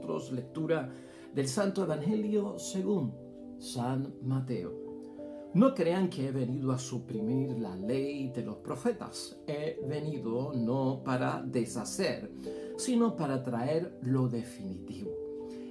nosotros lectura del Santo Evangelio según San Mateo. No crean que he venido a suprimir la ley de los profetas. He venido no para deshacer, sino para traer lo definitivo.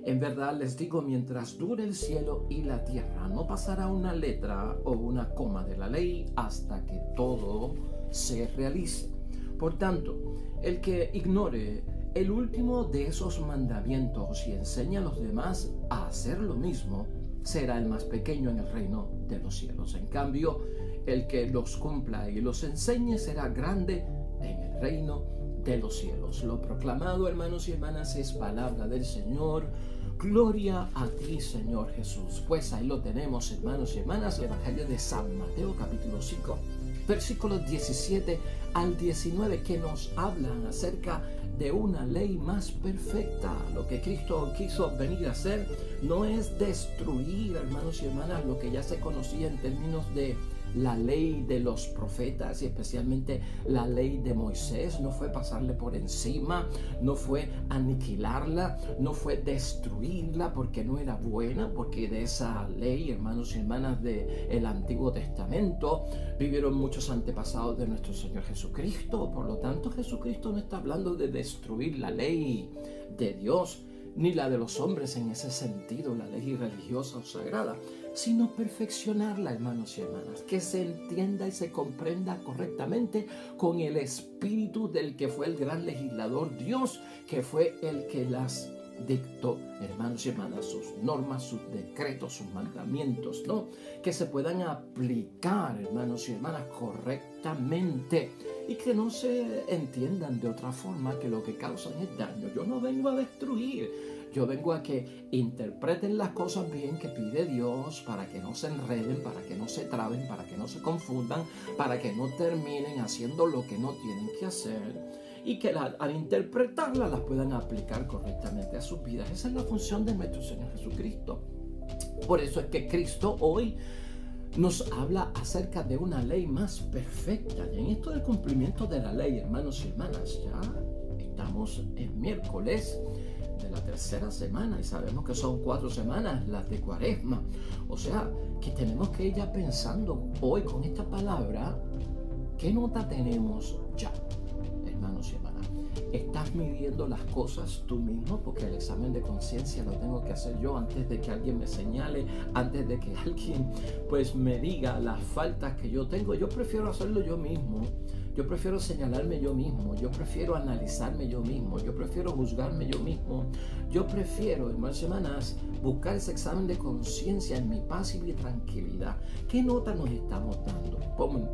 En verdad les digo, mientras dure el cielo y la tierra, no pasará una letra o una coma de la ley hasta que todo se realice. Por tanto, el que ignore el último de esos mandamientos y enseña a los demás a hacer lo mismo, será el más pequeño en el reino de los cielos. En cambio, el que los cumpla y los enseñe será grande en el reino de los cielos. Lo proclamado, hermanos y hermanas, es palabra del Señor. Gloria a ti, Señor Jesús. Pues ahí lo tenemos, hermanos y hermanas, el Evangelio de San Mateo, capítulo 5, versículos 17 al 19, que nos hablan acerca de una ley más perfecta. Lo que Cristo quiso venir a hacer no es destruir, hermanos y hermanas, lo que ya se conocía en términos de la ley de los profetas y especialmente la ley de Moisés. No fue pasarle por encima, no fue aniquilarla, no fue destruirla porque no era buena, porque de esa ley, hermanos y hermanas, del Antiguo Testamento vivieron muchos antepasados de nuestro Señor Jesucristo. Por lo tanto, Jesucristo no está hablando de destruir la ley de Dios ni la de los hombres en ese sentido, la ley religiosa o sagrada, sino perfeccionarla, hermanos y hermanas, que se entienda y se comprenda correctamente con el espíritu del que fue el gran legislador, Dios, que fue el que las dictó, hermanos y hermanas, sus normas, sus decretos, sus mandamientos, ¿no? Que se puedan aplicar, hermanos y hermanas, correctamente y que no se entiendan de otra forma que lo que causan es daño. Yo no vengo a destruir, yo vengo a que interpreten las cosas bien que pide Dios para que no se enreden, para que no se traben, para que no se confundan, para que no terminen haciendo lo que no tienen que hacer y que al interpretarla las puedan aplicar correctamente a sus vidas. Esa es la función de nuestro Señor Jesucristo. Por eso es que Cristo hoy nos habla acerca de una ley más perfecta. Y en esto del cumplimiento de la ley, hermanos y hermanas, ya estamos en miércoles de la tercera semana y sabemos que son 4 semanas las de Cuaresma. O sea, que tenemos que ir ya pensando hoy con esta palabra, ¿qué nota tenemos ya? Hermanos y hermanas, ¿estás midiendo las cosas tú mismo? Porque el examen de conciencia lo tengo que hacer yo antes de que alguien me señale, antes de que alguien pues me diga las faltas que yo tengo. Yo prefiero hacerlo yo mismo. Yo prefiero señalarme yo mismo, yo prefiero analizarme yo mismo, yo prefiero juzgarme yo mismo, yo prefiero, hermanos y hermanas, buscar ese examen de conciencia en mi paz y mi tranquilidad. ¿Qué nota nos estamos dando?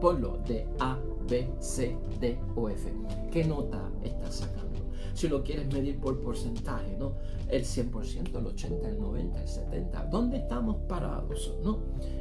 Ponlo de A, B, C, D o F. ¿Qué nota estás sacando? Si lo quieres medir por porcentaje, ¿no? El 100%, el 80%, el 90%, el 70%. ¿Dónde estamos parados, no?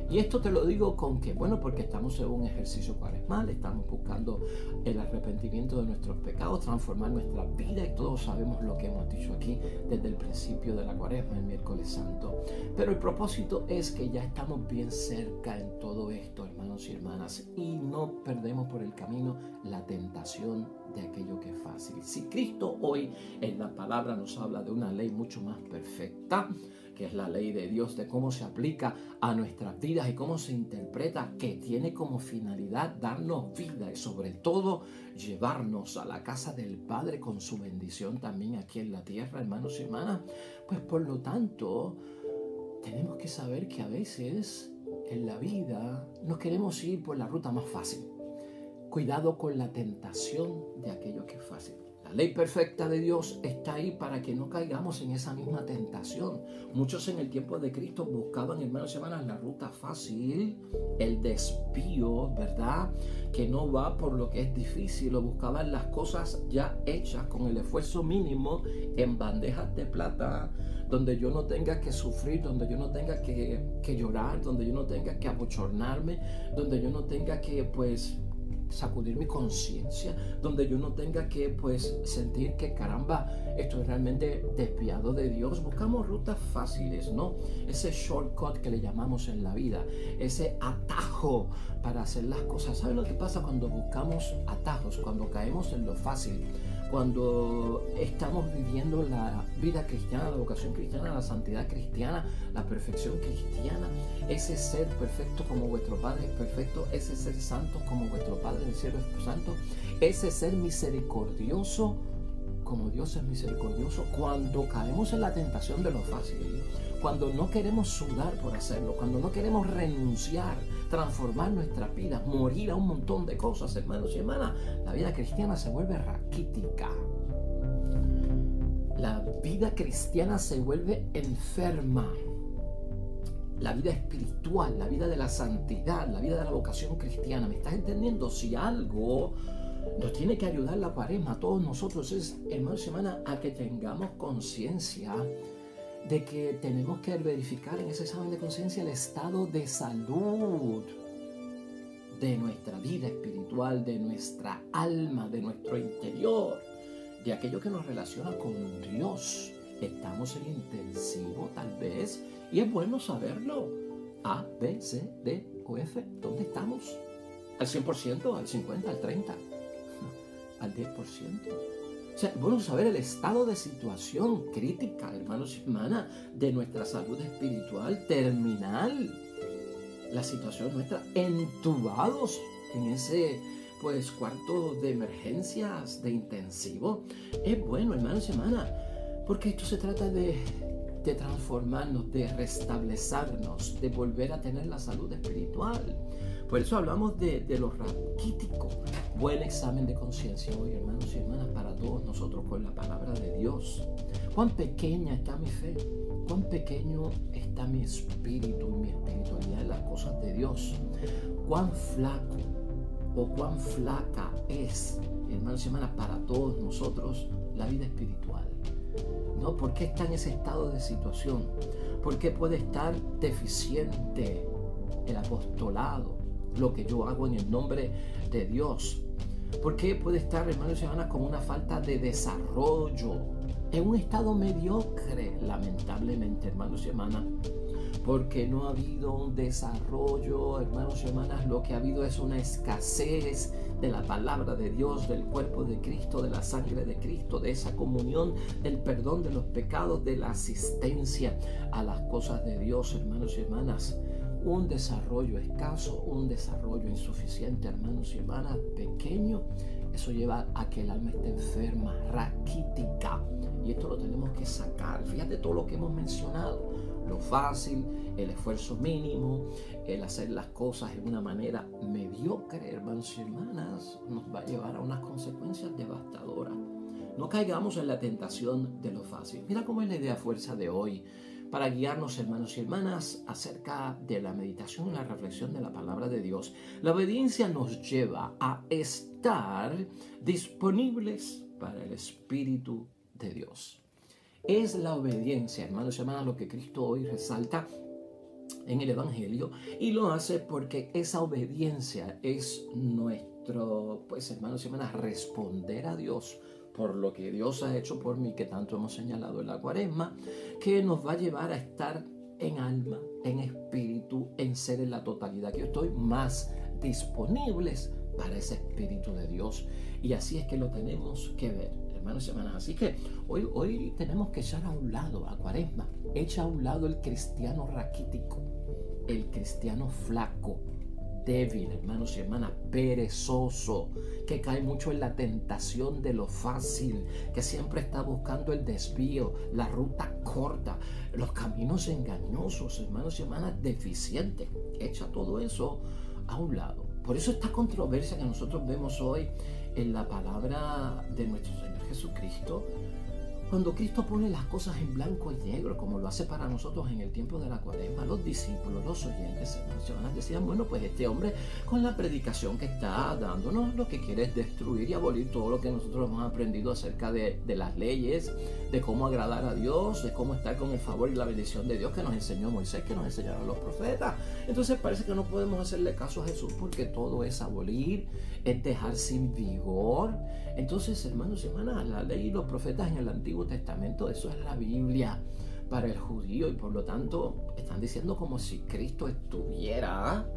Y esto te lo digo con que, bueno, porque estamos en un ejercicio cuaresmal, estamos buscando el arrepentimiento de nuestros pecados, transformar nuestra vida y todos sabemos lo que hemos dicho aquí desde el principio de la Cuaresma, el miércoles santo. Pero el propósito es que ya estamos bien cerca en todo esto, hermanos y hermanas, y no perdemos por el camino la tentación de aquello que es fácil. Si Cristo hoy en la palabra nos habla de una ley mucho más perfecta, que es la ley de Dios, de cómo se aplica a nuestras vidas y cómo se interpreta, que tiene como finalidad darnos vida y sobre todo llevarnos a la casa del Padre con su bendición también aquí en la tierra, hermanos y hermanas, pues por lo tanto tenemos que saber que a veces en la vida nos queremos ir por la ruta más fácil. Cuidado con la tentación de aquello que es fácil. La ley perfecta de Dios está ahí para que no caigamos en esa misma tentación. Muchos en el tiempo de Cristo buscaban, hermanos y hermanas, la ruta fácil, el desvío, ¿verdad? Que no va por lo que es difícil, o buscaban las cosas ya hechas con el esfuerzo mínimo en bandejas de plata, donde yo no tenga que sufrir, donde yo no tenga que llorar, donde yo no tenga que abochornarme, donde yo no tenga que, pues, sacudir mi conciencia, donde yo no tenga que pues sentir que caramba, esto es realmente desviado de Dios. Buscamos rutas fáciles, ¿no? Ese shortcut que le llamamos en la vida, ese atajo para hacer las cosas. ¿Saben lo que pasa cuando buscamos atajos? Cuando caemos en lo fácil, cuando estamos viviendo la vida cristiana, la vocación cristiana, la santidad cristiana, la perfección cristiana, ese ser perfecto como vuestro Padre es perfecto, ese ser santo como vuestro Padre del cielo es santo, ese ser misericordioso como Dios es misericordioso. Cuando caemos en la tentación de lo fácil, cuando no queremos sudar por hacerlo, cuando no queremos renunciar, transformar nuestras vidas, morir a un montón de cosas, hermanos y hermanas, la vida cristiana se vuelve raquítica. La vida cristiana se vuelve enferma. La vida espiritual, la vida de la santidad, la vida de la vocación cristiana. ¿Me estás entendiendo? Si algo nos tiene que ayudar la Cuaresma a todos nosotros es, hermanos y hermanas, a que tengamos conciencia de que tenemos que verificar en ese examen de conciencia el estado de salud de nuestra vida espiritual, de nuestra alma, de nuestro interior, de aquello que nos relaciona con Dios. Estamos en intensivo tal vez, y es bueno saberlo. A, B, C, D o F, ¿dónde estamos? ¿Al 100%, al 50%, al 30%, al 10%? O sea, es bueno saber el estado de situación crítica, hermanos y hermanas, de nuestra salud espiritual terminal. La situación nuestra, entubados en ese cuarto de emergencias, de intensivo. Es bueno, hermanos y hermanas, porque esto se trata de transformarnos, de restablecernos, de volver a tener la salud espiritual. Por eso hablamos de lo raquítico. Buen examen de conciencia hoy, hermanos y hermanas, para todos nosotros con la palabra de Dios. ¿Cuán pequeña está mi fe? ¿Cuán pequeño está mi espíritu y mi espiritualidad en las cosas de Dios? ¿Cuán flaco o cuán flaca es, hermanos y hermanas, para todos nosotros la vida espiritual? ¿No? ¿Por qué está en ese estado de situación? ¿Por qué puede estar deficiente el apostolado, lo que yo hago en el nombre de Dios? ¿Por qué puede estar, hermanos y hermanas, con una falta de desarrollo, en un estado mediocre, lamentablemente, hermanos y hermanas? Porque no ha habido un desarrollo, hermanos y hermanas, lo que ha habido es una escasez de la palabra de Dios, del cuerpo de Cristo, de la sangre de Cristo, de esa comunión, del perdón de los pecados, de la asistencia a las cosas de Dios, hermanos y hermanas. Un desarrollo escaso, un desarrollo insuficiente, hermanos y hermanas, pequeño, eso lleva a que el alma esté enferma, raquítica. Y esto lo tenemos que sacar. Fíjate todo lo que hemos mencionado. Lo fácil, el esfuerzo mínimo, el hacer las cosas de una manera mediocre, hermanos y hermanas, nos va a llevar a unas consecuencias devastadoras. No caigamos en la tentación de lo fácil. Mira cómo es la idea fuerza de hoy para guiarnos, hermanos y hermanas, acerca de la meditación y la reflexión de la palabra de Dios. La obediencia nos lleva a estar disponibles para el Espíritu de Dios. Es la obediencia, hermanos y hermanas, lo que Cristo hoy resalta en el Evangelio, y lo hace porque esa obediencia es nuestro, hermanos y hermanas, responder a Dios por lo que Dios ha hecho por mí, que tanto hemos señalado en la Cuaresma, que nos va a llevar a estar en alma, en espíritu, en ser en la totalidad, que yo estoy más disponibles para ese Espíritu de Dios. Y así es que lo tenemos que ver, hermanos y hermanas. Así que hoy tenemos que echar a un lado la Cuaresma, echa a un lado el cristiano raquítico, el cristiano flaco, débil, hermanos y hermanas, perezoso, que cae mucho en la tentación de lo fácil, que siempre está buscando el desvío, la ruta corta, los caminos engañosos, hermanos y hermanas, deficientes. Echa todo eso a un lado. Por eso esta controversia que nosotros vemos hoy en la palabra de nuestro Señor Jesucristo, cuando Cristo pone las cosas en blanco y negro, como lo hace para nosotros en el tiempo de la Cuaresma, los discípulos, los oyentes, hermanos, decían, bueno, pues este hombre con la predicación que está dándonos, lo que quiere es destruir y abolir todo lo que nosotros hemos aprendido acerca de las leyes, de cómo agradar a Dios, de cómo estar con el favor y la bendición de Dios que nos enseñó Moisés, que nos enseñaron los profetas. Entonces parece que no podemos hacerle caso a Jesús porque todo es abolir, es dejar sin vigor. Entonces, hermanos y hermanas, la ley y los profetas en el Antiguo Testamento, eso es la Biblia para el judío, y por lo tanto están diciendo como si Cristo estuviera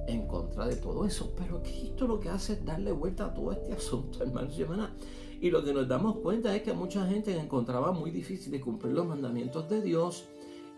en contra de todo eso. Pero Cristo lo que hace es darle vuelta a todo este asunto, hermanos y hermanas. Y lo que nos damos cuenta es que mucha gente encontraba muy difícil de cumplir los mandamientos de Dios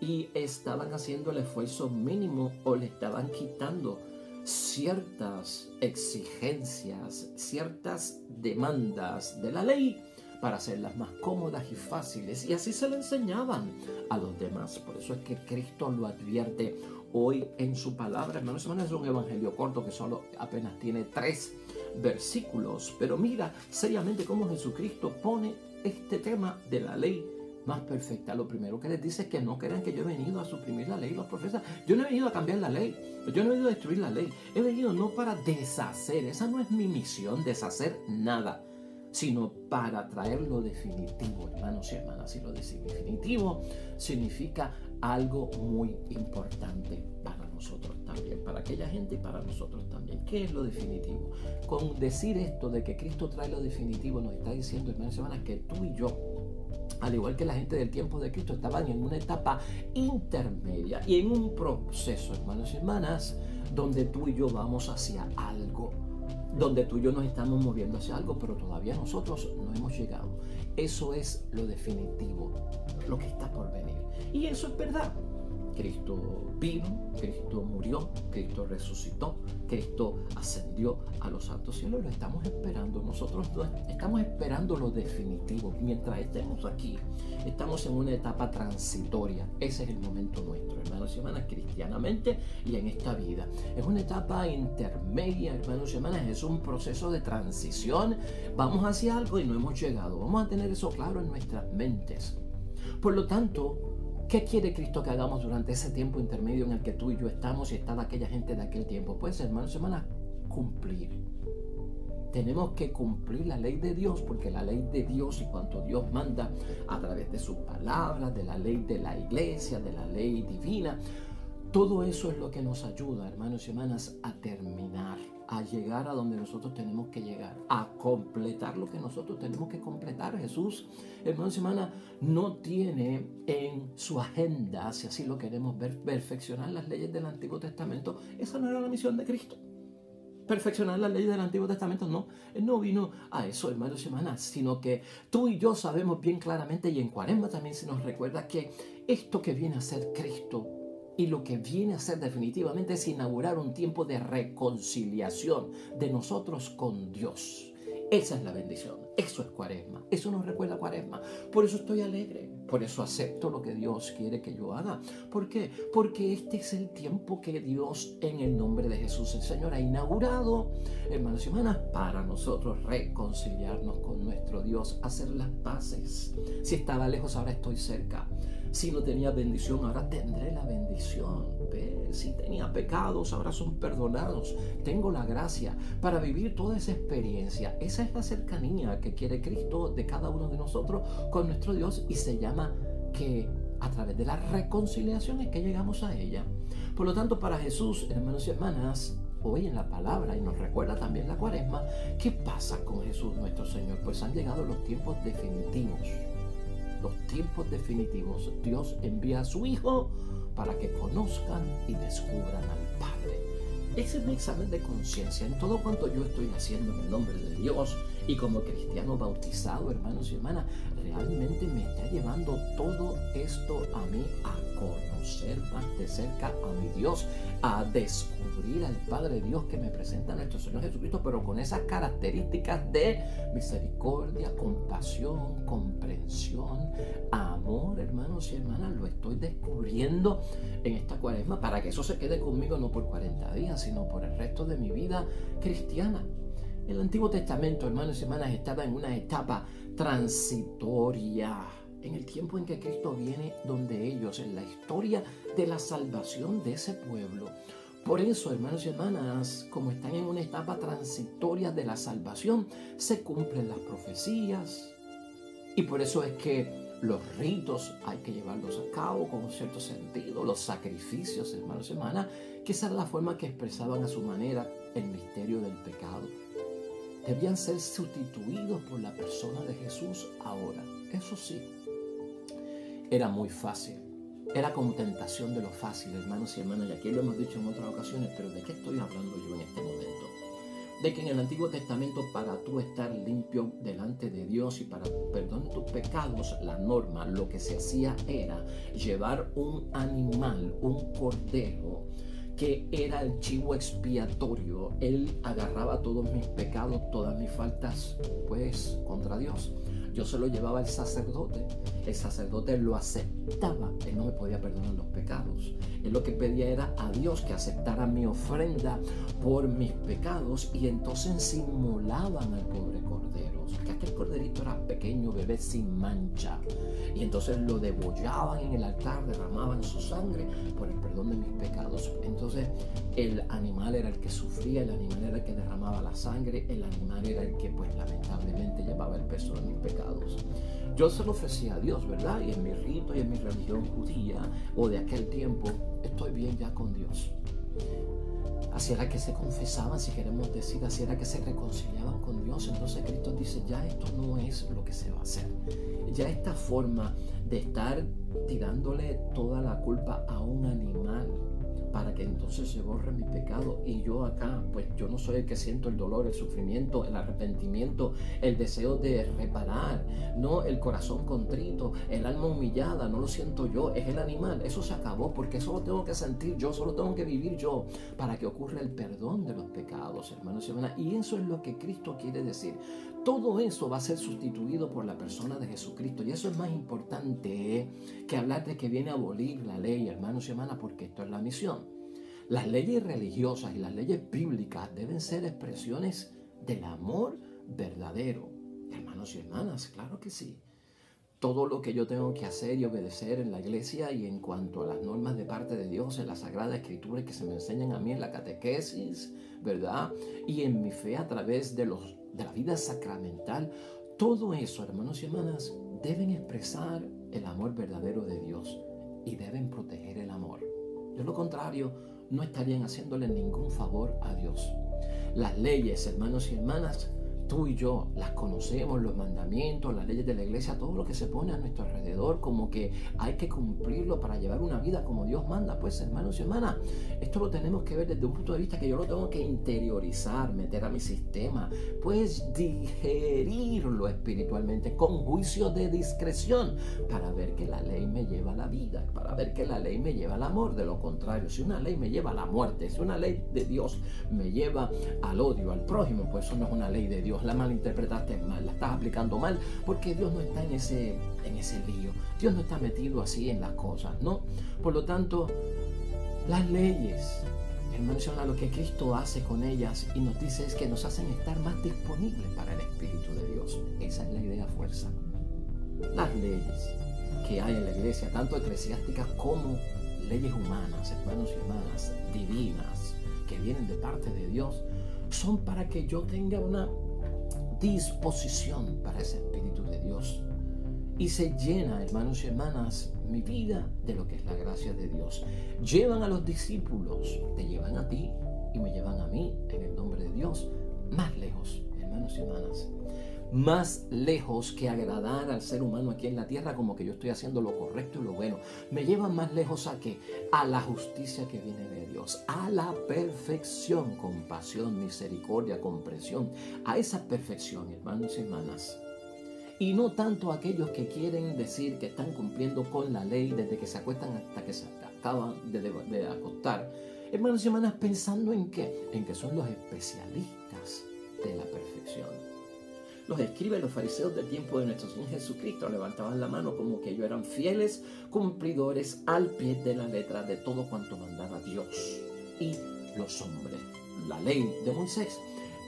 y estaban haciendo el esfuerzo mínimo o le estaban quitando ciertas exigencias, ciertas demandas de la ley para hacerlas más cómodas y fáciles. Y así se lo enseñaban a los demás. Por eso es que Cristo lo advierte hoy en su palabra. Hermanos, es un evangelio corto que solo apenas tiene 3 versículos. Pero mira seriamente cómo Jesucristo pone este tema de la ley más perfecta. Lo primero que les dice es que no crean que yo he venido a suprimir la ley y los profetas. Yo no he venido a cambiar la ley. Yo no he venido a destruir la ley. He venido no para deshacer. Esa no es mi misión, deshacer nada, sino para traer lo definitivo, hermanos y hermanas. Y lo definitivo significa algo muy importante para nosotros también, para aquella gente y para nosotros también. ¿Qué es lo definitivo? Con decir esto de que Cristo trae lo definitivo, nos está diciendo, hermanos y hermanas, que tú y yo, al igual que la gente del tiempo de Cristo, estaban en una etapa intermedia y en un proceso, hermanos y hermanas, donde tú y yo vamos hacia algo, donde tú y yo nos estamos moviendo hacia algo, pero todavía nosotros no hemos llegado. Eso es lo definitivo, lo que está por venir. Y eso es verdad. Cristo vino, Cristo murió, Cristo resucitó, Cristo ascendió a los altos cielos. Lo estamos esperando. Nosotros estamos esperando lo definitivo. Mientras estemos aquí, estamos en una etapa transitoria. Ese es el momento nuestro, hermanos y hermanas, cristianamente y en esta vida. Es una etapa intermedia, hermanos y hermanas. Es un proceso de transición. Vamos hacia algo y no hemos llegado. Vamos a tener eso claro en nuestras mentes. Por lo tanto, ¿qué quiere Cristo que hagamos durante ese tiempo intermedio en el que tú y yo estamos y está aquella gente de aquel tiempo? Pues, hermanos y hermanas, cumplir. Tenemos que cumplir la ley de Dios, porque la ley de Dios y cuanto Dios manda a través de sus palabras, de la ley de la iglesia, de la ley divina, todo eso es lo que nos ayuda, hermanos y hermanas, a terminar, a llegar a donde nosotros tenemos que llegar, a completar lo que nosotros tenemos que completar. Jesús, hermanos y hermanas, no tiene en su agenda, si así lo queremos ver, perfeccionar las leyes del Antiguo Testamento. Esa no era la misión de Cristo. Perfeccionar las leyes del Antiguo Testamento, no. Él no vino a eso, hermanos y hermanas, sino que tú y yo sabemos bien claramente, y en Cuaresma también se nos recuerda que esto que viene a ser Cristo y lo que viene a ser definitivamente es inaugurar un tiempo de reconciliación de nosotros con Dios. Esa es la bendición. Eso es Cuaresma. Eso nos recuerda a Cuaresma. Por eso estoy alegre. Por eso acepto lo que Dios quiere que yo haga. ¿Por qué? Porque este es el tiempo que Dios, en el nombre de Jesús el Señor, ha inaugurado, hermanos y hermanas, para nosotros reconciliarnos con nuestro Dios, hacer las paces. Si estaba lejos, ahora estoy cerca. Si no tenía bendición, ahora tendré la bendición. Si tenía pecados, ahora son perdonados. Tengo la gracia para vivir toda esa experiencia. Esa es la cercanía que quiere Cristo de cada uno de nosotros con nuestro Dios, y se llama que a través de la reconciliación es que llegamos a ella. Por lo tanto, para Jesús, hermanos y hermanas, hoy en la palabra, y nos recuerda también la Cuaresma, ¿qué pasa con Jesús nuestro Señor? Pues han llegado los tiempos definitivos. Los tiempos definitivos. Dios envía a su Hijo para que conozcan y descubran al Padre. Ese es mi examen de conciencia en todo cuanto yo estoy haciendo en el nombre de Dios, y como cristiano bautizado, hermanos y hermanas, realmente me está llevando todo esto a mí a conocer más de cerca a mi Dios, a descubrir al Padre Dios que me presenta nuestro Señor Jesucristo, pero con esas características de misericordia, compasión, comprensión, amor, hermanos y hermanas. Lo estoy descubriendo en esta Cuaresma para que eso se quede conmigo no por 40 días, sino por el resto de mi vida cristiana. El Antiguo Testamento, hermanos y hermanas, estaba en una etapa transitoria, en el tiempo en que Cristo viene donde ellos, en la historia de la salvación de ese pueblo. Por eso, hermanos y hermanas, como están en una etapa transitoria de la salvación, se cumplen las profecías, y por eso es que los ritos hay que llevarlos a cabo con un cierto sentido, los sacrificios, hermanos y hermanas, que esa era la forma que expresaban a su manera el misterio del pecado. Debían ser sustituidos por la persona de Jesús ahora. Eso sí, era muy fácil era como tentación de lo fácil, hermanos y hermanas, y aquí lo hemos dicho en otras ocasiones, pero ¿de qué estoy hablando yo en este momento? De que en el Antiguo Testamento, para tú estar limpio delante de Dios y para perdón de tus pecados, la norma, lo que se hacía era llevar un animal, un cordero, que era el chivo expiatorio. Él agarraba todos mis pecados, todas mis faltas, pues, contra Dios. Yo se lo llevaba al sacerdote. El sacerdote lo aceptaba. Él no me podía perdonar los pecados. Él lo que pedía era a Dios que aceptara mi ofrenda por mis pecados, y entonces inmolaban al pobre cordero. Que aquel corderito era pequeño, bebé sin mancha. Y entonces lo degollaban en el altar, derramaban su sangre por el perdón de mis pecados. Entonces el animal era el que sufría, el animal era el que derramaba la sangre, el animal era el que pues lamentablemente llevaba el peso de mis pecados. Yo se lo ofrecía a Dios, ¿verdad? Y en mi rito y en mi religión judía o de aquel tiempo, estoy bien ya con Dios. Así era que se confesaban, si queremos decir, así era que se reconciliaban con Dios. Entonces Cristo dice, ya esto no es lo que se va a hacer. Ya esta forma de estar tirándole toda la culpa a un animal para que entonces se borre mi pecado, y yo acá, pues yo no soy el que siento el dolor, el sufrimiento, el arrepentimiento, el deseo de reparar, no el corazón contrito, el alma humillada, no lo siento yo, es el animal. Eso se acabó, porque eso lo tengo que sentir yo, solo tengo que vivir yo para que ocurra el perdón de los pecados, hermanos y hermanas. Y eso es lo que Cristo quiere decir. Todo eso va a ser sustituido por la persona de Jesucristo, y eso es más importante que hablar de que viene a abolir la ley, hermanos y hermanas, porque esto es la misión. Las leyes religiosas y las leyes bíblicas deben ser expresiones del amor verdadero, hermanos y hermanas, claro que sí. Todo lo que yo tengo que hacer y obedecer en la iglesia y en cuanto a las normas de parte de Dios en la Sagrada Escritura que se me enseñan a mí en la catequesis, ¿verdad? Y en mi fe a través de la vida sacramental, todo eso, hermanos y hermanas, deben expresar el amor verdadero de Dios y deben proteger el amor. De lo contrario, no estarían haciéndole ningún favor a Dios. Las leyes, hermanos y hermanas, tú y yo las conocemos, los mandamientos, las leyes de la iglesia, todo lo que se pone a nuestro alrededor, como que hay que cumplirlo para llevar una vida como Dios manda. Pues, hermanos y hermanas, esto lo tenemos que ver desde un punto de vista que yo lo tengo que interiorizar, meter a mi sistema, pues digerirlo espiritualmente con juicio de discreción, para ver que la ley me lleva a la vida, para ver que la ley me lleva al amor. De lo contrario, si una ley me lleva a la muerte, si una ley de Dios me lleva al odio al prójimo, pues eso no es una ley de Dios. La malinterpretaste mal, la estás aplicando mal, porque Dios no está en ese lío. Dios no está metido así en las cosas, ¿no? Por lo tanto, las leyes, hermanos, lo que Cristo hace con ellas y nos dice es que nos hacen estar más disponibles para el Espíritu de Dios. Esa es la idea fuerza. Las leyes que hay en la iglesia, tanto eclesiásticas como leyes humanas, hermanos y hermanas, divinas, que vienen de parte de Dios, son para que yo tenga una disposición para ese Espíritu de Dios, y se llena, hermanos y hermanas, mi vida de lo que es la gracia de Dios. Llevan a los discípulos, te llevan a ti y me llevan a mí, en el nombre de Dios, más lejos, hermanos y hermanas, más lejos que agradar al ser humano aquí en la tierra, como que yo estoy haciendo lo correcto y lo bueno. Me llevan más lejos a ¿qué? A la justicia que viene de Dios, a la perfección, compasión, misericordia, comprensión, a esa perfección, hermanos y hermanas. Y no tanto a aquellos que quieren decir que están cumpliendo con la ley desde que se acuestan hasta que se acaban de acostar. Hermanos y hermanas, pensando en ¿qué? En que son los especialistas de la perfección. Los escribas, los fariseos del tiempo de nuestro Señor Jesucristo levantaban la mano como que ellos eran fieles cumplidores al pie de la letra de todo cuanto mandaba Dios y los hombres. La ley de Moisés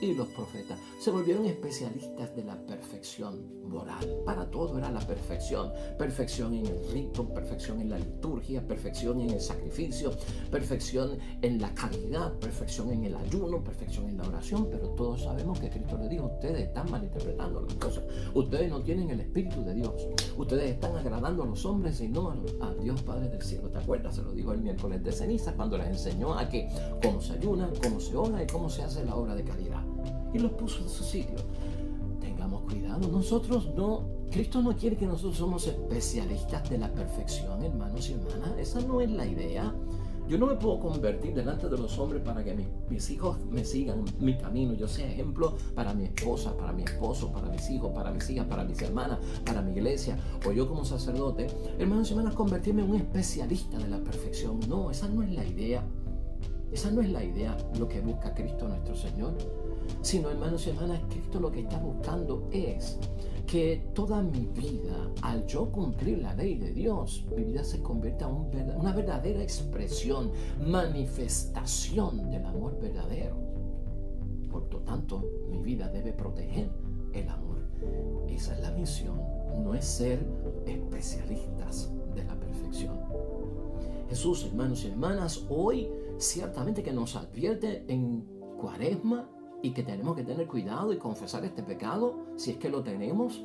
y los profetas se volvieron especialistas de la perfección moral. Para todo era la perfección. Perfección en el rito, perfección en la liturgia, perfección en el sacrificio, perfección en la caridad, perfección en el ayuno, perfección en la oración. Pero todos sabemos que Cristo le dijo, ustedes están malinterpretando las cosas. Ustedes no tienen el Espíritu de Dios. Ustedes están agradando a los hombres y no a Dios Padre del cielo. ¿Te acuerdas? Se lo dijo el miércoles de ceniza cuando les enseñó a que cómo se ayuna, cómo se ora y cómo se hace la obra de caridad. Y los puso en su sitio. Tengamos cuidado, nosotros no Cristo no quiere que nosotros somos especialistas de la perfección, hermanos y hermanas. Esa no es la idea. Yo no me puedo convertir delante de los hombres para que mis hijos me sigan mi camino. Yo sea ejemplo para mi esposa, para mi esposo, para mis hijos, para mis hijas, para mis hermanas, para mi iglesia, o yo como sacerdote. Hermanos y hermanas, convertirme en un especialista de la perfección. No, esa no es la idea. Esa no es la idea, lo que busca Cristo nuestro Señor. Sino, hermanos y hermanas, Cristo lo que está buscando es que toda mi vida, al yo cumplir la ley de Dios, mi vida se convierta en una verdadera expresión, manifestación del amor verdadero. Por lo tanto, mi vida debe proteger el amor. Esa es la misión, no es ser especialistas de la perfección. Jesús, hermanos y hermanas, hoy ciertamente que nos advierte en Cuaresma y que tenemos que tener cuidado y confesar este pecado, si es que lo tenemos.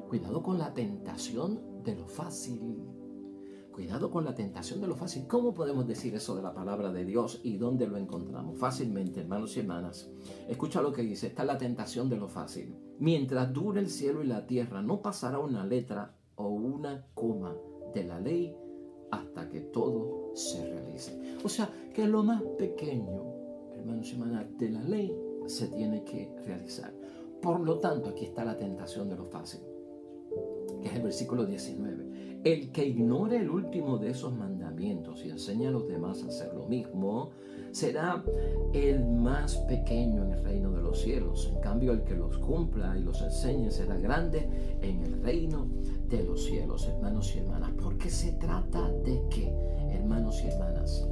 Cuidado con la tentación de lo fácil. Cuidado con la tentación de lo fácil. ¿Cómo podemos decir eso de la palabra de Dios y dónde lo encontramos? Fácilmente, hermanos y hermanas. Escucha lo que dice. Está la tentación de lo fácil. Mientras dure el cielo y la tierra, no pasará una letra o una coma de la ley hasta que todo se realice. O sea, que lo más pequeño, hermanos y hermanas, de la ley se tiene que realizar. Por lo tanto, aquí está la tentación de lo fácil, que es el versículo 19. El que ignore el último de esos mandamientos y enseña a los demás a hacer lo mismo, será el más pequeño en el reino de los cielos. En cambio, el que los cumpla y los enseñe será grande en el reino de los cielos. Hermanos y hermanas, ¿por qué se trata de qué, hermanos y hermanas?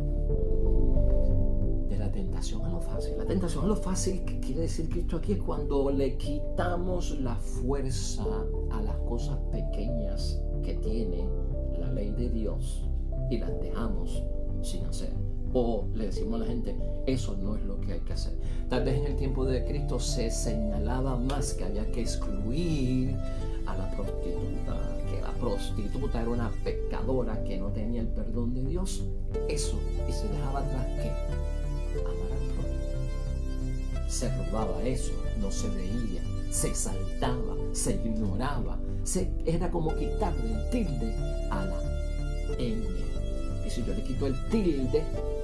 De la tentación a lo fácil. La tentación a lo fácil, que quiere decir Cristo aquí, es cuando le quitamos la fuerza a las cosas pequeñas que tiene la ley de Dios y las dejamos sin hacer. O le decimos a la gente, eso no es lo que hay que hacer. Tal vez en el tiempo de Cristo se señalaba más que había que excluir a la prostituta, que la prostituta era una pecadora que no tenía el perdón de Dios. Eso, y se dejaba atrás ¿qué? Amar al prójimo. Se robaba eso, no se veía, se saltaba, se ignoraba, era como quitarle el tilde a la ñ. Y si yo le quito el tilde,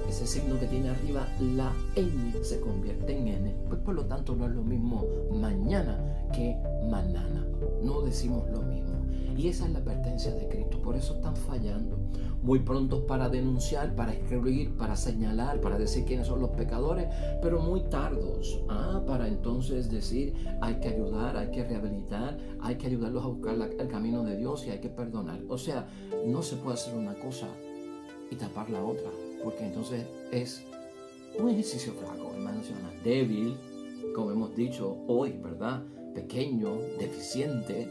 ese signo que tiene arriba la ñ se convierte en n. Pues por lo tanto no es lo mismo mañana que manana. No decimos lo mismo. Y esa es la advertencia de Cristo. Por eso están fallando. Muy prontos para denunciar, para escribir, para señalar, para decir quiénes son los pecadores, pero muy tardos para entonces decir hay que ayudar, hay que rehabilitar, hay que ayudarlos a buscar el camino de Dios y hay que perdonar. O sea, no se puede hacer una cosa y tapar la otra, porque entonces es un ejercicio flaco, hermanos y hermanas, débil, como hemos dicho hoy, ¿verdad? Pequeño, deficiente,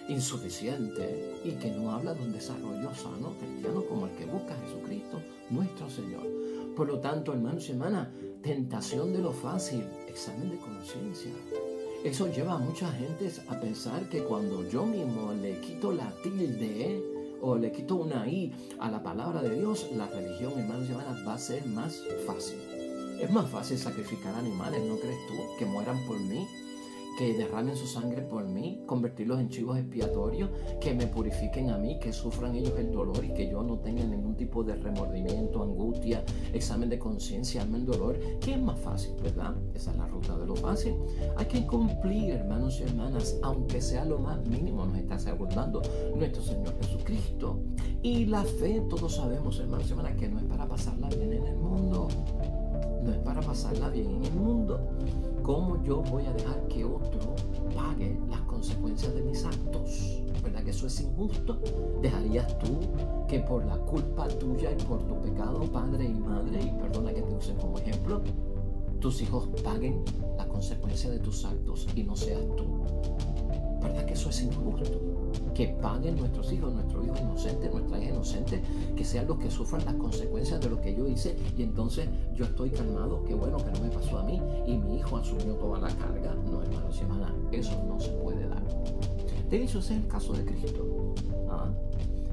insuficiente y que no habla de un desarrollo sano cristiano como el que busca Jesucristo, nuestro Señor. Por lo tanto, hermanos y hermanas, tentación de lo fácil, examen de conciencia. Eso lleva a mucha gente a pensar que cuando yo mismo le quito la tilde o le quito una i a la palabra de Dios, la religión, hermanos y hermanas, va a ser más fácil. Es más fácil sacrificar animales, ¿no crees tú? Que mueran por mí, que derramen su sangre por mí, convertirlos en chivos expiatorios, que me purifiquen a mí, que sufran ellos el dolor y que yo no tenga ningún tipo de remordimiento, angustia, examen de conciencia, alma en dolor. ¿Qué es más fácil, verdad? Esa es la ruta de lo fácil. Hay que cumplir, hermanos y hermanas, aunque sea lo más mínimo, nos está asegurando nuestro Señor Jesucristo. Y la fe, todos sabemos, hermanos y hermanas, que no es para pasarla bien en el mundo. No es para pasarla bien en el mundo. ¿Cómo yo voy a dejar que otro pague las consecuencias de mis actos? ¿Verdad que eso es injusto? ¿Dejarías tú que por la culpa tuya y por tu pecado, padre y madre, y perdona que te use como ejemplo, tus hijos paguen la consecuencia de tus actos y no seas tú? ¿Verdad que eso es injusto? Que paguen nuestros hijos, nuestro hijo inocente, nuestra hija inocente, que sean los que sufran las consecuencias de lo que yo hice y entonces yo estoy calmado, qué bueno que no me pasó a mí y mi hijo asumió toda la carga. No, hermanos y hermanas, eso no se puede dar. De hecho, ese es el caso de Cristo.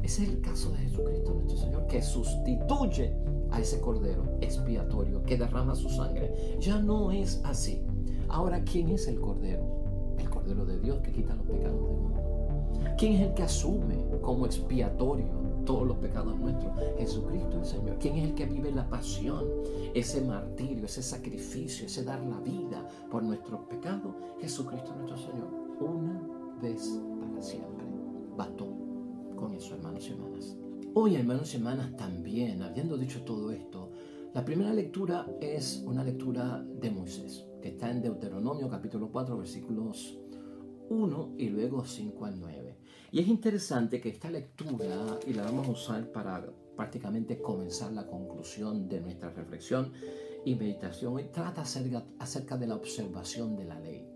Ese es el caso de Jesucristo, nuestro Señor, que sustituye a ese cordero expiatorio que derrama su sangre. Ya no es así. Ahora, ¿quién es el cordero? El cordero de Dios que quita los pecados del mundo. ¿Quién es el que asume como expiatorio todos los pecados nuestros? Jesucristo el Señor. ¿Quién es el que vive la pasión, ese martirio, ese sacrificio, ese dar la vida por nuestros pecados? Jesucristo nuestro Señor. Una vez para siempre. Bastó con eso, hermanos y hermanas. Hoy, hermanos y hermanas, también, habiendo dicho todo esto, la primera lectura es una lectura de Moisés, que está en Deuteronomio capítulo 4, versículos 1 y luego 5 al 9. Y es interesante que esta lectura, y la vamos a usar para prácticamente comenzar la conclusión de nuestra reflexión y meditación, hoy trata acerca de la observación de la ley.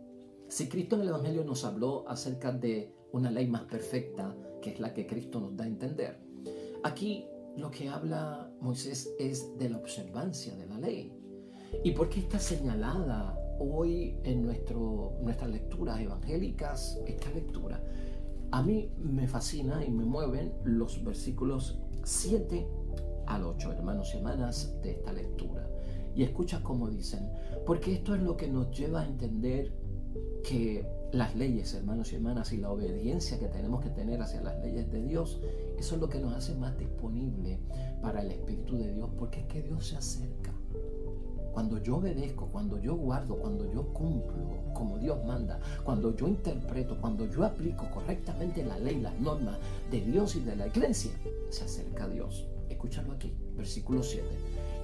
Si Cristo en el Evangelio nos habló acerca de una ley más perfecta, que es la que Cristo nos da a entender, aquí lo que habla Moisés es de la observancia de la ley. ¿Y por qué está señalada hoy en nuestras lecturas evangélicas esta lectura? A mí me fascina y me mueven los versículos 7 al 8, hermanos y hermanas, de esta lectura. Y escucha cómo dicen, porque esto es lo que nos lleva a entender que las leyes, hermanos y hermanas, y la obediencia que tenemos que tener hacia las leyes de Dios, eso es lo que nos hace más disponible para el Espíritu de Dios, porque es que Dios se acerca. Cuando yo obedezco, cuando yo guardo, cuando yo cumplo como Dios manda, cuando yo interpreto, cuando yo aplico correctamente la ley, las normas de Dios y de la iglesia, se acerca a Dios. Escúchalo aquí, versículo 7.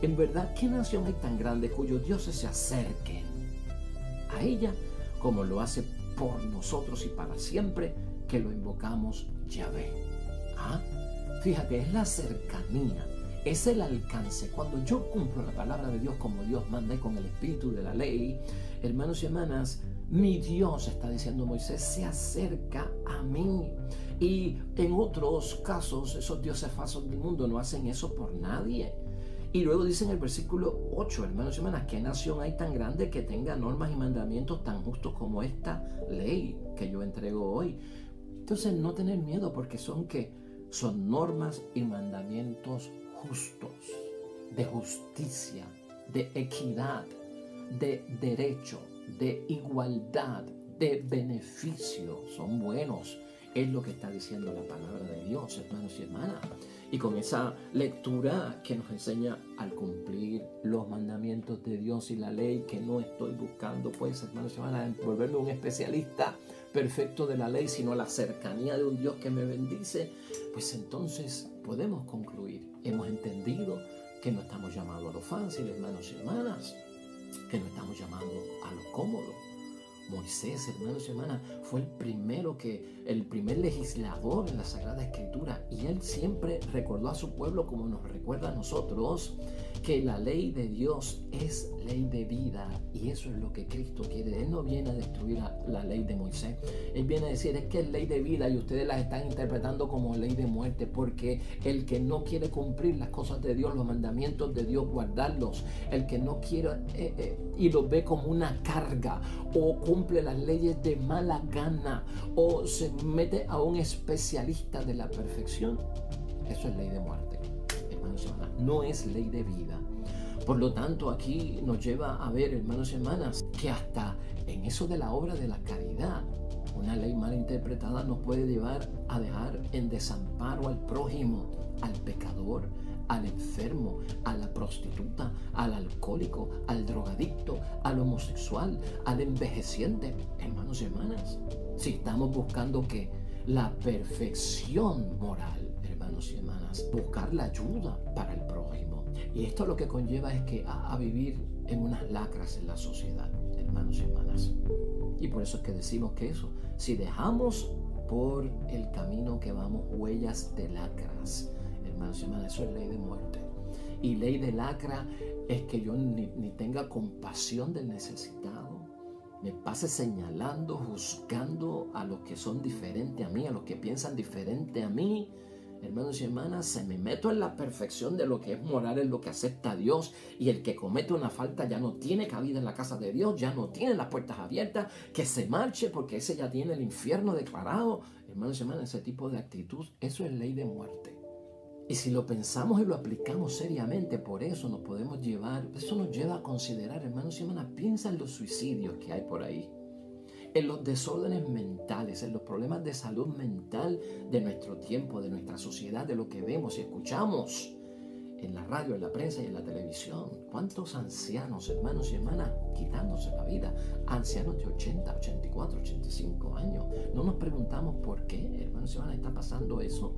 En verdad, ¿qué nación hay tan grande cuyos dioses se acerquen a ella como lo hace por nosotros y para siempre que lo invocamos Yahvé? Fíjate, es la cercanía, es el alcance. Cuando yo cumplo la palabra de Dios como Dios manda y con el espíritu de la ley, hermanos y hermanas, mi Dios, está diciendo Moisés, se acerca a mí. Y en otros casos, esos dioses falsos del mundo no hacen eso por nadie. Y luego dice en el versículo 8, hermanos y hermanas, ¿qué nación hay tan grande que tenga normas y mandamientos tan justos como esta ley que yo entrego hoy? Entonces, no tener miedo, porque son normas y mandamientos justos, de justicia, de equidad, de derecho, de igualdad, de beneficio. Son buenos. Es lo que está diciendo la palabra de Dios, hermanos y hermanas. Y con esa lectura que nos enseña al cumplir los mandamientos de Dios y la ley, que no estoy buscando, pues, hermanos y hermanas, volverme un especialista perfecto de la ley, sino la cercanía de un Dios que me bendice, pues entonces podemos concluir. Hemos entendido que no estamos llamados a lo fácil, hermanos y hermanas, que no estamos llamados a lo cómodo. Moisés, hermanos y hermanas, fue el primer legislador en la Sagrada Escritura, y él siempre recordó a su pueblo, como nos recuerda a nosotros, que la ley de Dios es ley de vida, y eso es lo que Cristo quiere. Él no viene a destruir la ley de Moisés, él viene a decir, es que es ley de vida y ustedes la están interpretando como ley de muerte, porque el que no quiere cumplir las cosas de Dios, los mandamientos de Dios, guardarlos, el que no quiere y los ve como una carga, o cumple las leyes de mala gana, o se mete a un especialista de la perfección, eso es ley de muerte, hermanos y hermanas, no es ley de vida. Por lo tanto, aquí nos lleva a ver, hermanos y hermanas, que hasta en eso de la obra de la caridad, una ley mal interpretada nos puede llevar a dejar en desamparo al prójimo, al pecador, al enfermo, a la prostituta, al alcohólico, al drogadicto, al homosexual, al envejeciente. Hermanos y hermanas, si estamos buscando que la perfección moral, hermanos y hermanas, buscar la ayuda para el prójimo. Y esto lo que conlleva es que a vivir en unas lacras en la sociedad, hermanos y hermanas. Y por eso es que decimos que eso, si dejamos por el camino que vamos huellas de lacras, hermanos y hermanas, eso es ley de muerte. Y ley de lacra es que yo ni tenga compasión del necesitado, me pase señalando, juzgando a los que son diferentes a mí, a los que piensan diferente a mí. Hermanos y hermanas, se me meto en la perfección de lo que es moral, en lo que acepta a Dios, y el que comete una falta ya no tiene cabida en la casa de Dios, ya no tiene las puertas abiertas, que se marche porque ese ya tiene el infierno declarado. Hermanos y hermanas, ese tipo de actitud, eso es ley de muerte. Y si lo pensamos y lo aplicamos seriamente, por eso nos podemos llevar, eso nos lleva a considerar, hermanos y hermanas, piensa en los suicidios que hay por ahí. en los desórdenes mentales, en los problemas de salud mental de nuestro tiempo, de nuestra sociedad, de lo que vemos y escuchamos en la radio, en la prensa y en la televisión. ¿Cuántos ancianos, hermanos y hermanas, quitándose la vida? Ancianos de 80, 84, 85 años. No nos preguntamos por qué, hermanos y hermanas, está pasando eso.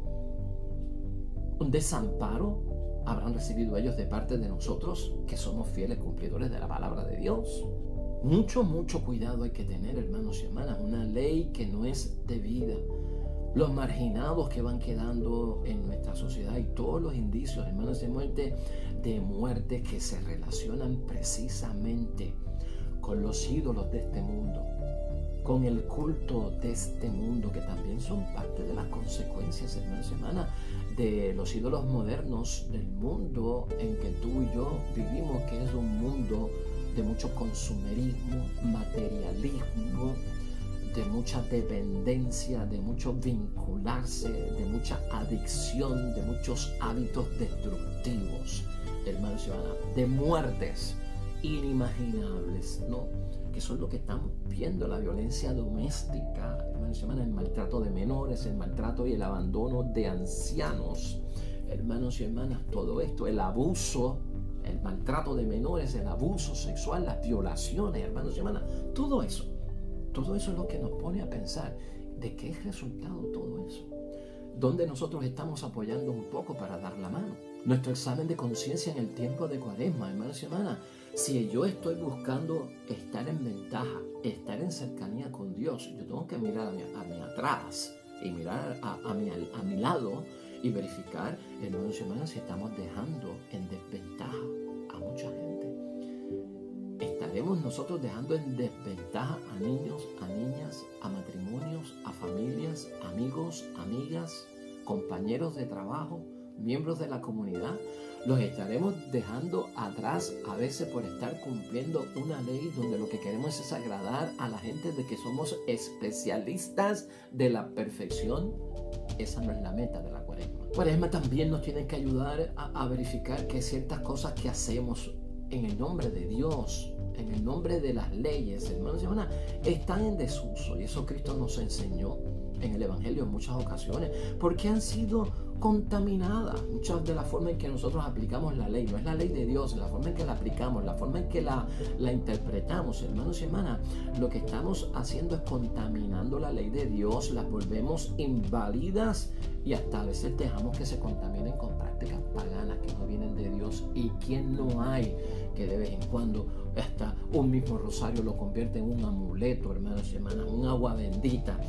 Un desamparo habrán recibido ellos de parte de nosotros, que somos fieles cumplidores de la palabra de Dios. Mucho cuidado hay que tener, hermanos y hermanas. Una ley que no es debida. Los marginados que van quedando en nuestra sociedad y todos los indicios, hermanos, de muerte que se relacionan precisamente con los ídolos de este mundo, con el culto de este mundo, que también son parte de las consecuencias, hermanos y hermanas, de los ídolos modernos del mundo en que tú y yo vivimos, que es un mundo de mucho consumerismo, materialismo, de mucha dependencia, de mucho vincularse, de mucha adicción, de muchos hábitos destructivos, hermanos y hermanas, de muertes inimaginables, ¿no? Que son lo que estamos viendo, la violencia doméstica, hermanos y hermanas, el maltrato de menores, el maltrato y el abandono de ancianos, hermanos y hermanas, todo esto, el abuso, el maltrato de menores, el abuso sexual, las violaciones, hermanos y hermanas, todo eso es lo que nos pone a pensar de qué es resultado todo eso. ¿Dónde nosotros estamos apoyando un poco para dar la mano? Nuestro examen de conciencia en el tiempo de Cuaresma, hermanos y hermanas. Si yo estoy buscando estar en ventaja, estar en cercanía con Dios, yo tengo que mirar a mi atrás y mirar a mi lado y verificar, hermanos y hermanas, si estamos dejando en desventaja a mucha gente. ¿Estaremos nosotros dejando en desventaja a niños, a niñas, a matrimonios, a familias, amigos, amigas, compañeros de trabajo, miembros de la comunidad? ¿Los estaremos dejando atrás a veces por estar cumpliendo una ley donde lo que queremos es agradar a la gente de que somos especialistas de la perfección? Esa no es la meta de la Cuaresma. Cuaresma también nos tiene que ayudar a verificar que ciertas cosas que hacemos en el nombre de Dios, en el nombre de las leyes, hermanos y hermanas, están en desuso. Y eso Cristo nos enseñó en el Evangelio en muchas ocasiones, porque han sido contaminadas. Muchas de la forma en que nosotros aplicamos la ley, no es la ley de Dios, la forma en que la aplicamos, la forma en que la interpretamos, hermanos y hermanas, lo que estamos haciendo es contaminando la ley de Dios, las volvemos inválidas y hasta a veces dejamos que se contaminen con prácticas paganas que no vienen de Dios. ¿Y quién no hay que de vez en cuando hasta un mismo rosario lo convierte en un amuleto, hermanos y hermanas, un agua bendita,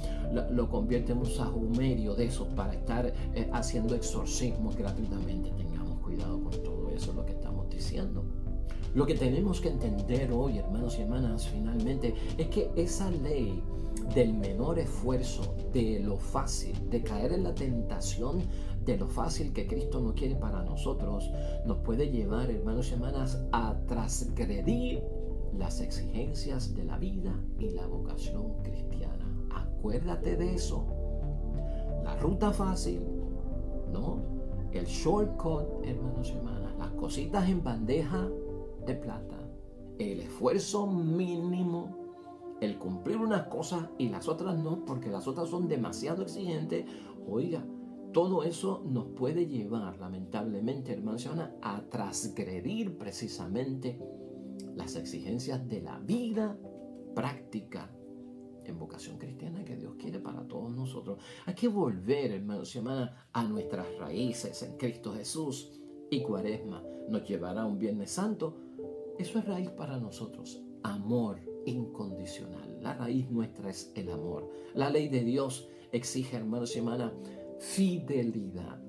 lo convierte en un sahumerio de esos para estar haciendo exorcismos gratuitamente? Tengamos cuidado con todo eso, es lo que estamos diciendo. Lo que tenemos que entender hoy, hermanos y hermanas, finalmente, es que esa ley del menor esfuerzo, de lo fácil, de caer en la tentación de lo fácil que Cristo no quiere para nosotros, nos puede llevar, hermanos y hermanas, a transgredir las exigencias de la vida y la vocación cristiana. Acuérdate de eso. La ruta fácil, ¿no? El shortcut, hermanos y hermanas, las cositas en bandeja de plata, el esfuerzo mínimo, el cumplir unas cosas y las otras no, porque las otras son demasiado exigentes. Oiga, todo eso nos puede llevar, lamentablemente, hermanos y hermanas, a transgredir precisamente las exigencias de la vida práctica en vocación cristiana que Dios quiere para todos nosotros. Hay que volver, hermanos y hermanas, a nuestras raíces en Cristo Jesús, y Cuaresma nos llevará a un Viernes Santo. Eso es raíz para nosotros, amor incondicional. La raíz nuestra es el amor. La ley de Dios exige, hermanos y hermanas, fidelidad.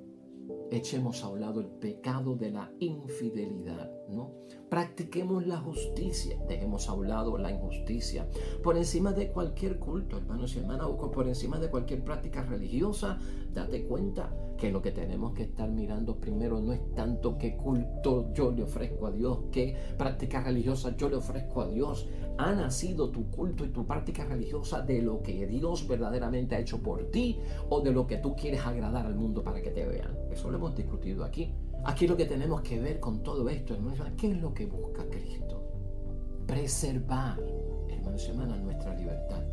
Echemos a un lado el pecado de la infidelidad, ¿no? Practiquemos la justicia, dejemos a un lado la injusticia. Por encima de cualquier culto, hermanos y hermanas, o por encima de cualquier práctica religiosa, date cuenta que lo que tenemos que estar mirando primero no es tanto qué culto yo le ofrezco a Dios, qué práctica religiosa yo le ofrezco a Dios. ¿Ha nacido tu culto y tu práctica religiosa de lo que Dios verdaderamente ha hecho por ti o de lo que tú quieres agradar al mundo para que te vean? Eso lo hemos discutido aquí. Aquí lo que tenemos que ver con todo esto, hermanos, ¿qué es lo que busca Cristo? Preservar, hermanos y hermanas, nuestra libertad.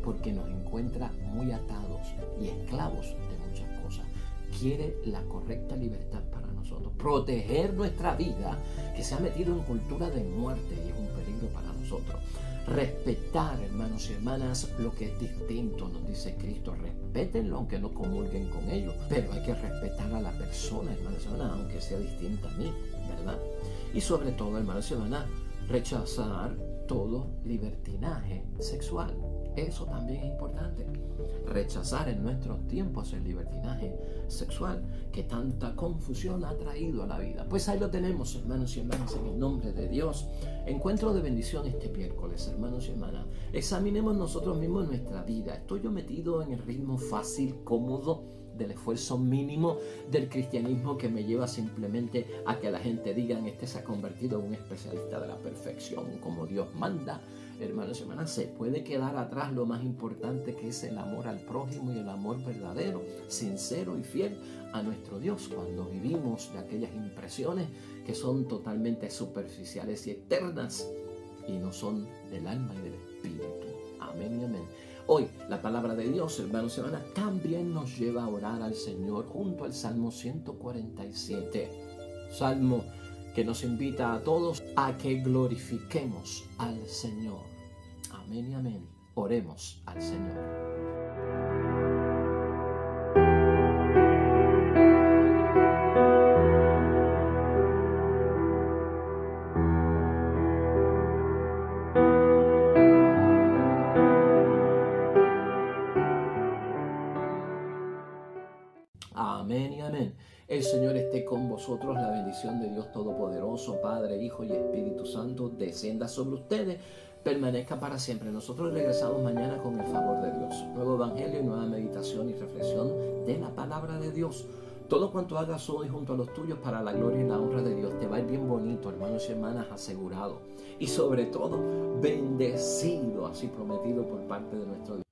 porque nos encuentra muy atados y esclavos de muchas cosas. Quiere la correcta libertad para nosotros, proteger nuestra vida que se ha metido en cultura de muerte y es un peligro para nosotros. Respetar, hermanos y hermanas, lo que es distinto, nos dice Cristo. Respétenlo aunque no comulguen con ellos, pero hay que respetar a la persona, hermanos y hermanas, aunque sea distinta a mí, ¿verdad? Y sobre todo, hermanos y hermanas, rechazar todo libertinaje sexual. Eso también es importante. Rechazar en nuestros tiempos el libertinaje sexual que tanta confusión ha traído a la vida. Pues ahí lo tenemos, hermanos y hermanas, en el nombre de Dios. Encuentro de bendición este miércoles, hermanos y hermanas. Examinemos nosotros mismos nuestra vida. ¿Estoy yo metido en el ritmo fácil, cómodo, del esfuerzo mínimo del cristianismo que me lleva simplemente a que la gente diga: este se ha convertido en un especialista de la perfección como Dios manda? Hermanos y hermanas, se puede quedar atrás lo más importante, que es el amor al prójimo y el amor verdadero, sincero y fiel a nuestro Dios, cuando vivimos de aquellas impresiones que son totalmente superficiales y eternas y no son del alma y del espíritu. Amén y amén. Hoy la palabra de Dios, hermanos y hermanas, también nos lleva a orar al Señor junto al Salmo 147. Salmo que nos invita a todos a que glorifiquemos al Señor. Amén y amén. Oremos al Señor. Amén y amén. El Señor esté con vosotros. La bendición de Dios Todopoderoso, Padre, Hijo y Espíritu Santo, descienda sobre ustedes, permanezca para siempre. Nosotros regresamos mañana con el favor de Dios. Nuevo evangelio y nueva meditación y reflexión de la palabra de Dios. Todo cuanto hagas hoy junto a los tuyos para la gloria y la honra de Dios te va a ir bien bonito, hermanos y hermanas, asegurado. Y sobre todo, bendecido, así prometido por parte de nuestro Dios.